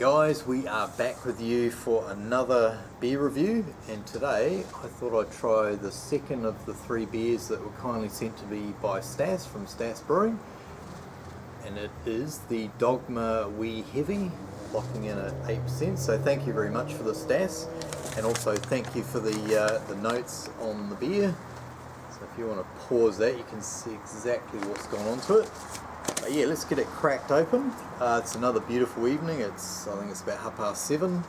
guys, we are back with you for another beer review, and today I thought I'd try the second of the three beers that were kindly sent to me by Stass from Stass Brewing, and it is the Dogma Wee Heavy, locking in at 8%, so thank you very much for the Stass, and also thank you for the notes on the beer. So if you want to pause that, you can see exactly what's gone on to it. But yeah, let's get it cracked open. It's another beautiful evening. I think it's about 7:30.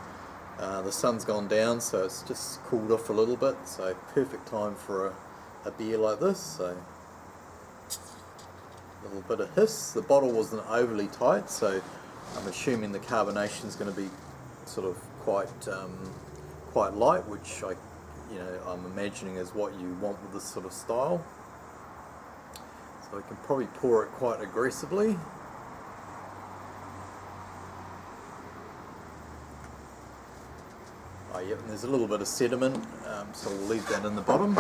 The sun's gone down, so it's just cooled off a little bit. So perfect time for a beer like this. So a little bit of hiss. The bottle wasn't overly tight, so I'm assuming the carbonation is going to be sort of quite light, which I'm imagining is what you want with this sort of style. So I can probably pour it quite aggressively. Oh yep, and there's a little bit of sediment, so we'll leave that in the bottom.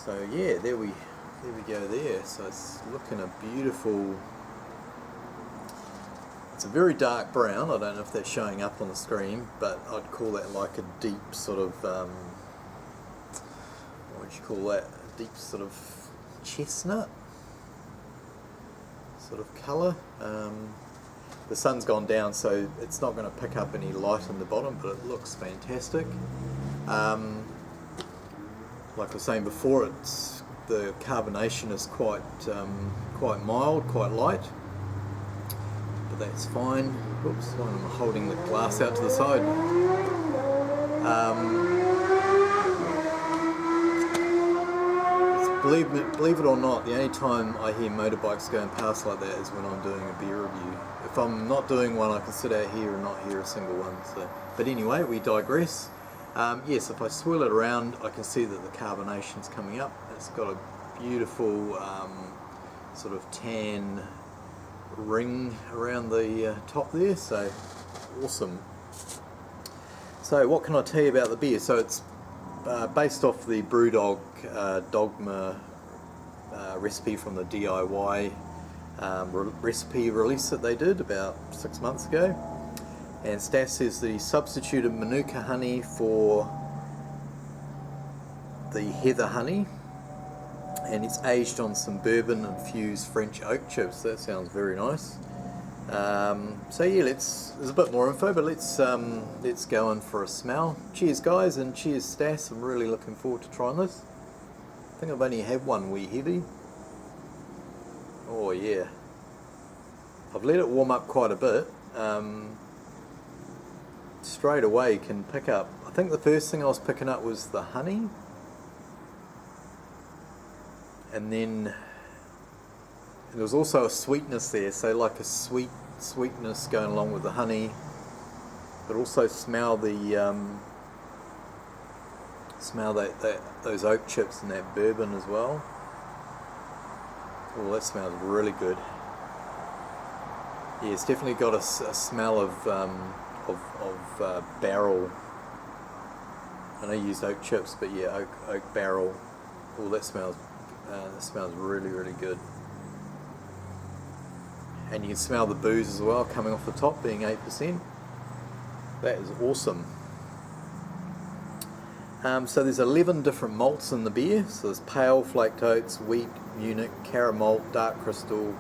So yeah, there we go there. So it's looking a beautiful, it's a very dark brown. I don't know if that's showing up on the screen, but I'd call that like a deep sort of, what would you call that? A deep sort of chestnut sort of colour. The sun's gone down, so it's not going to pick up any light in the bottom, but it looks fantastic. Like I was saying before, the carbonation is quite mild, quite light, but that's fine. Oops, I'm holding the glass out to the side. Believe it or not, the only time I hear motorbikes going past like that is when I'm doing a beer review. If I'm not doing one, I can sit out here and not hear a single one. So, but anyway, we digress. Yes, if I swirl it around, I can see that the carbonation's coming up. It's got a beautiful sort of tan ring around the top there, so awesome. So what can I tell you about the beer? So it's based off the Brewdog Dogma recipe from the DIY recipe release that they did about 6 months ago. And Stass says that he substituted Manuka honey for the heather honey, and it's aged on some bourbon infused French oak chips. That sounds very nice. So yeah, there's a bit more info, but let's go in for a smell. Cheers guys, and cheers Stass. I'm really looking forward to trying this. I think I've only had one wee heavy. Oh yeah. I've let it warm up quite a bit. Straight away can pick up, I think the first thing I was picking up was the honey. And then there was also a sweetness there, so like a sweetness going along with the honey, but also smell those oak chips and that bourbon as well. Oh, that smells really good. Yeah, it's definitely got a smell of barrel. I know you used oak chips, but yeah, oak barrel. Oh, that smells really, really good. And you can smell the booze as well coming off the top, being 8%. That is awesome. So there's 11 different malts in the beer. So there's pale, flaked oats, wheat, Munich, caramel, dark crystal,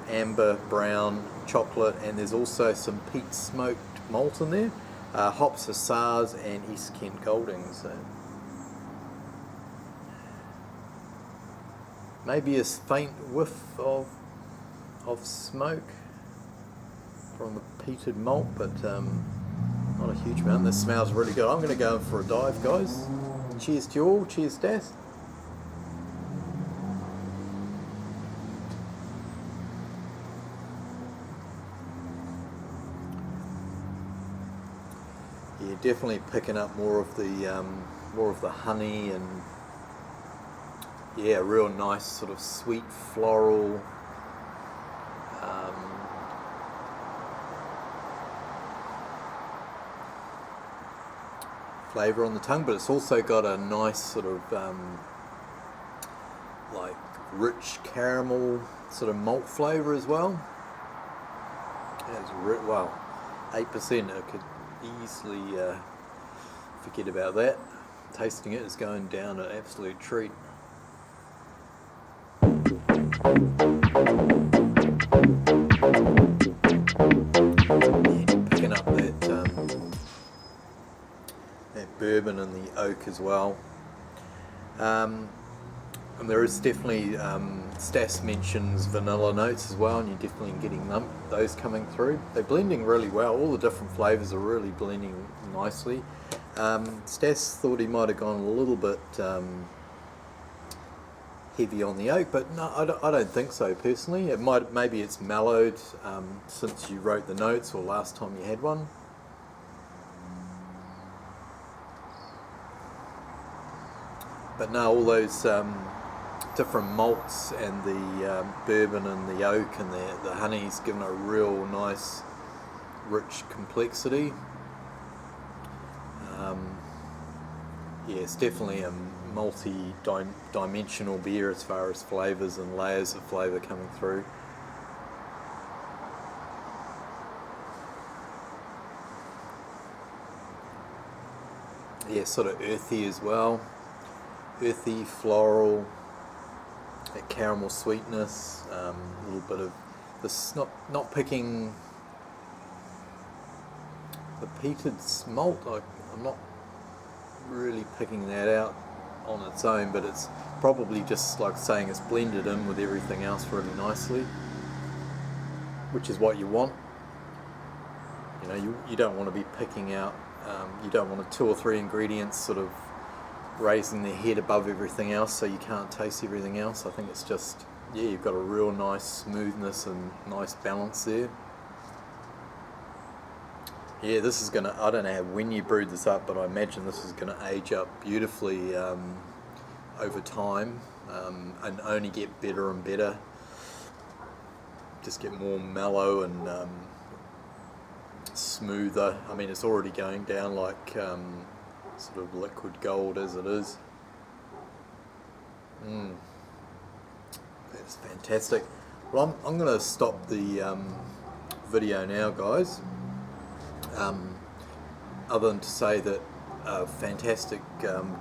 amber, brown, chocolate, and there's also some peat smoked malt in there. Hops are SARS and East Kent Golding. So maybe a faint whiff of smoke from the peated malt, but not a huge amount. This smells really good. I'm going to go in for a dive, guys. Cheers to you all. Cheers, Stass. Yeah, definitely picking up more of the honey, and yeah, real nice sort of sweet floral flavour on the tongue, but it's also got a nice sort of like rich caramel sort of malt flavour as well. Wow, 8%. I could easily forget about that. Tasting it is going down an absolute treat. Picking up that bourbon and the oak as well. And there is definitely, Stass mentions vanilla notes as well, and you're definitely getting those coming through. They're blending really well. All the different flavours are really blending nicely. Stass thought he might have gone a little bit heavy on the oak, but no, I don't think so personally. Maybe it's mellowed since you wrote the notes or last time you had one. But no, all those different malts and the bourbon and the oak and the honey's given a real nice rich complexity. Yeah, it's definitely a multi-dimensional beer as far as flavours and layers of flavour coming through. Yeah, sort of earthy as well. Earthy, floral, that caramel sweetness, a little bit of this, not picking the peated malt. I'm not really picking that out on its own, but it's probably just like saying it's blended in with everything else really nicely, which is what you want. You know, you don't want to be picking out, you don't want 2 or 3 ingredients sort of raising their head above everything else so you can't taste everything else. I think it's just, yeah, you've got a real nice smoothness and nice balance there. Yeah, this is gonna, I don't know when you brewed this up, but I imagine this is gonna age up beautifully over time and only get better and better. Just get more mellow and smoother. I mean, it's already going down like sort of liquid gold as it is. That's fantastic. Well, I'm going to stop the video now, guys. Other than to say that fantastic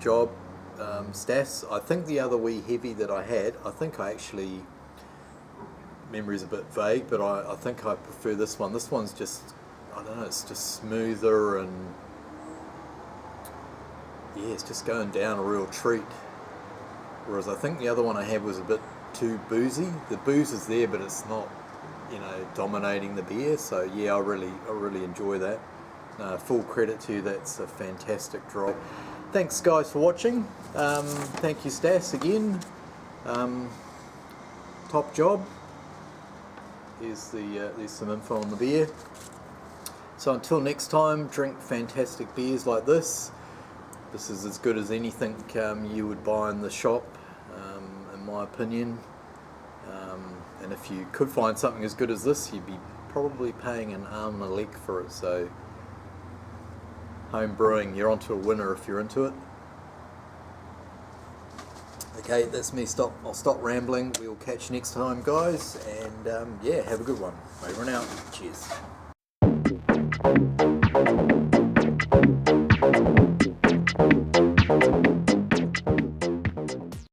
job, Stass. I think the other wee heavy that I had, I think I actually, memory's a bit vague, but I think I prefer this one. This one's just, I don't know, it's just smoother and yeah, it's just going down a real treat. Whereas I think the other one I had was a bit too boozy. The booze is there, but it's not, you know, dominating the beer. So yeah, I really enjoy that. Full credit to you. That's a fantastic drop. Thanks guys for watching. Thank you Stass again. Top job. There's some info on the beer. So until next time, drink fantastic beers like this. This is as good as anything you would buy in the shop, in my opinion. And if you could find something as good as this, you'd be probably paying an arm and a leg for it. So, home brewing, you're onto a winner if you're into it. Okay, that's me. I'll stop rambling. We'll catch you next time, guys. And yeah, have a good one. Over and out. Cheers.